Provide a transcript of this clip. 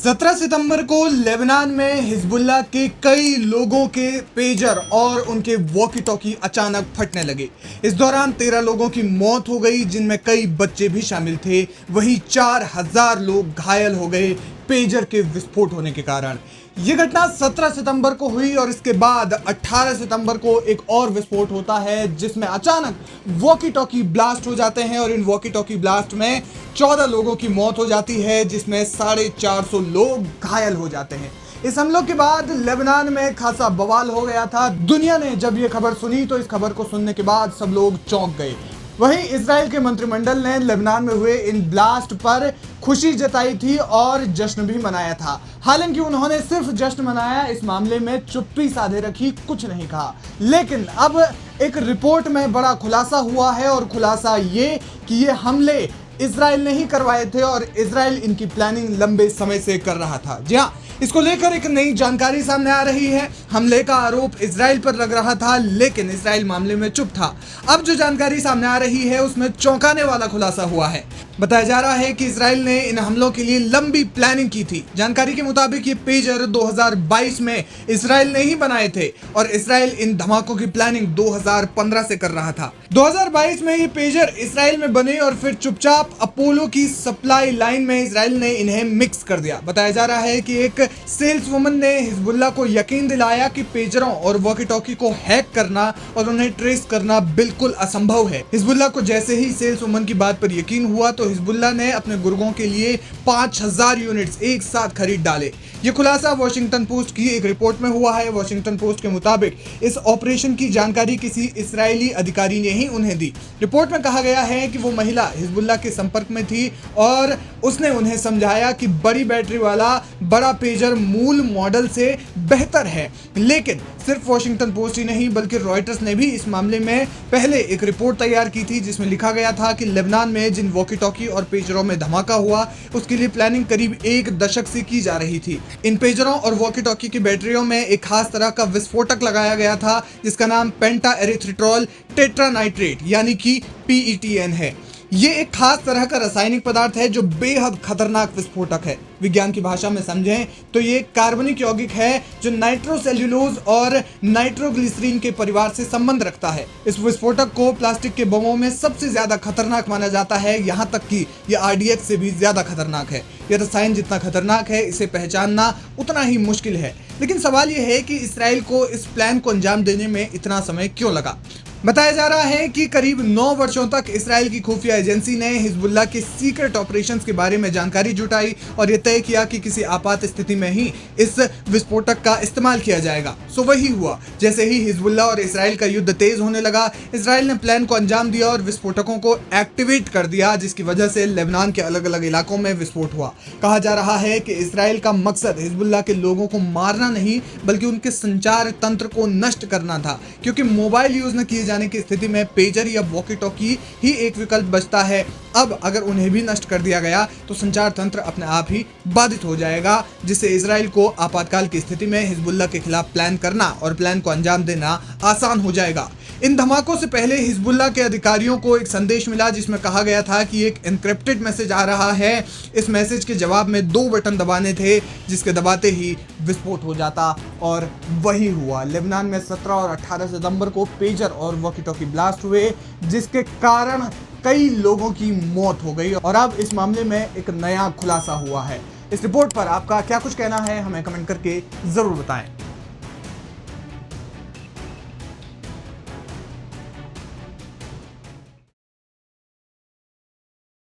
17 सितंबर को लेबनान में हिजबुल्लाह के कई लोगों के पेजर और उनके वॉकी टॉकी अचानक फटने लगे। इस दौरान 13 लोगों की मौत हो गई, जिनमें कई बच्चे भी शामिल थे। वहीं 4000 लोग घायल हो गए पेजर के विस्फोट होने के कारण। यह घटना 17 सितंबर को हुई और इसके बाद 18 सितंबर को एक और विस्फोट होता है, जिसमें अचानक वॉकी टॉकी ब्लास्ट हो जाते हैं और इन वॉकी टॉकी ब्लास्ट में 14 लोगों की मौत हो जाती है, जिसमें 450 लोग घायल हो जाते हैं। इस हमलों के बाद लेबनान में खासा बवाल हो गया था। दुनिया ने जब यह खबर सुनी तो इस खबर को सुनने के बाद सब लोग चौंक गए। वहीं इजराइल के मंत्रिमंडल ने लेबनान में हुए इन ब्लास्ट पर खुशी जताई थी और जश्न भी मनाया था। हालांकि उन्होंने सिर्फ जश्न मनाया, इस मामले में चुप्पी साधे रखी, कुछ नहीं कहा। लेकिन अब एक रिपोर्ट में बड़ा खुलासा हुआ है और खुलासा ये कि ये हमले इजराइल ने ही करवाए थे और इजराइल इनकी प्लानिंग लंबे समय से कर रहा था। जी हाँ, इसको लेकर एक नई जानकारी सामने आ रही है। हमले का आरोप इजराइल पर लग रहा था, लेकिन इजराइल मामले में चुप था। अब जो जानकारी सामने आ रही है उसमें चौंकाने वाला खुलासा हुआ है। बताया जा रहा है कि इजराइल ने इन हमलों के लिए लंबी प्लानिंग की थी। जानकारी के मुताबिक ये पेजर 2022 में इजराइल ने ही बनाए थे और इजराइल इन धमाकों की प्लानिंग 2015 से कर रहा था। 2022 में ये पेजर इजराइल में बने और फिर चुपचाप अपोलो की सप्लाई लाइन में इजराइल ने इन्हें मिक्स कर दिया। बताया जा रहा है कि एक सेल्स वुमन ने हिजबुल्लाह को यकीन दिलाया कि पेजरों और वॉकी टॉकी को हैक करना और उन्हें ट्रेस करना बिल्कुल असंभव है। हिजबुल्लाह को जैसे ही सेल्स वुमन की बात पर यकीन हुआ तो हिजबुल्लाह ने अपने गुर्गों के लिए 5000 यूनिट्स एक साथ खरीद डाले। यह खुलासा वॉशिंगटन पोस्ट की एक रिपोर्ट में हुआ है। वॉशिंगटन पोस्ट के मुताबिक इस ऑपरेशन की जानकारी किसी इजरायली अधिकारी ने ही उन्हें दी। रिपोर्ट में कहा गया है कि वो महिला हिजबुल्लाह के संपर्क में थी और उसने उन्हें समझाया कि बड़ी बैटरी वाला बड़ा पेजर मूल मॉडल से बेहतर है। लेकिन सिर्फ वॉशिंगटन पोस्ट ही नहीं बल्कि रॉयटर्स ने भी इस मामले में पहले एक रिपोर्ट तैयार की थी, जिसमें लिखा गया था कि लेबनान में जिन वॉकी टॉकी और पेजरों में धमाका हुआ उसके लिए प्लानिंग करीब 1 दशक से की जा रही थी। इन पेजरों और वॉकी टॉकी की बैटरियों में एक खास तरह का विस्फोटक लगाया गया था, जिसका नाम पेंटा एरिथ्रिट्रॉल टेट्रानाइट्रेट यानी कि PETN है। ये एक खास तरह का रासायनिक पदार्थ है जो बेहद खतरनाक विस्फोटक है। विज्ञान की भाषा में समझें तो ये कार्बनिक यौगिक है जो नाइट्रोसेल्यूलोज और नाइट्रोग्लिसरीन के परिवार से संबंध रखता है। इस विस्फोटक को प्लास्टिक के बमों में सबसे ज्यादा खतरनाक माना जाता है, यहाँ तक कि ये RDX से भी ज्यादा खतरनाक है। यह रसायन जितना खतरनाक है, इसे पहचानना उतना ही मुश्किल है। लेकिन सवाल यह है कि इजराइल को इस प्लान को अंजाम देने में इतना समय क्यों लगा। बताया जा रहा है कि करीब 9 वर्षों तक इजराइल की खुफिया एजेंसी ने हिजबुल्लाह के सीक्रेट ऑपरेशंस के बारे में जानकारी जुटाई और यह तय किया कि किसी आपात स्थिति में ही इस विस्फोटक का इस्तेमाल किया जाएगा। सो वही हुआ। जैसे ही हिजबुल्लाह और इजराइल का युद्ध तेज होने लगा, इजराइल ने प्लान को अंजाम दिया और विस्फोटकों को एक्टिवेट कर दिया, जिसकी वजह से लेबनान के अलग अलग इलाकों में विस्फोट हुआ। कहा जा रहा है कि इजराइल का मकसद हिजबुल्लाह के लोगों को मारना नहीं बल्कि उनके संचार तंत्र को नष्ट करना था, क्योंकि मोबाइल यूज न किए जाने की स्थिति में पेजर या वॉकी टॉकी ही एक विकल्प बचता है। अब अगर उन्हें भी नष्ट कर दिया गया तो संचार तंत्र अपने आप ही बाधित हो जाएगा, जिससे इजराइल को आपातकाल की स्थिति में हिजबुल्लाह के खिलाफ प्लान करना और प्लान को अंजाम देना आसान हो जाएगा। इन धमाकों से पहले हिजबुल्लाह के अधिकारियों को एक संदेश मिला, जिसमें कहा गया था कि एक एन्क्रिप्टेड मैसेज आ रहा है। इस मैसेज के जवाब में 2 बटन दबाने थे, जिसके दबाते ही विस्फोट हो जाता और वही हुआ। लेबनान में 17 और 18 सितंबर को पेजर और वॉकी टॉकी ब्लास्ट हुए, जिसके कारण कई लोगों की मौत हो गई और अब इस मामले में एक नया खुलासा हुआ है। इस रिपोर्ट पर आपका क्या कुछ कहना है, हमें कमेंट करके जरूर बताएं।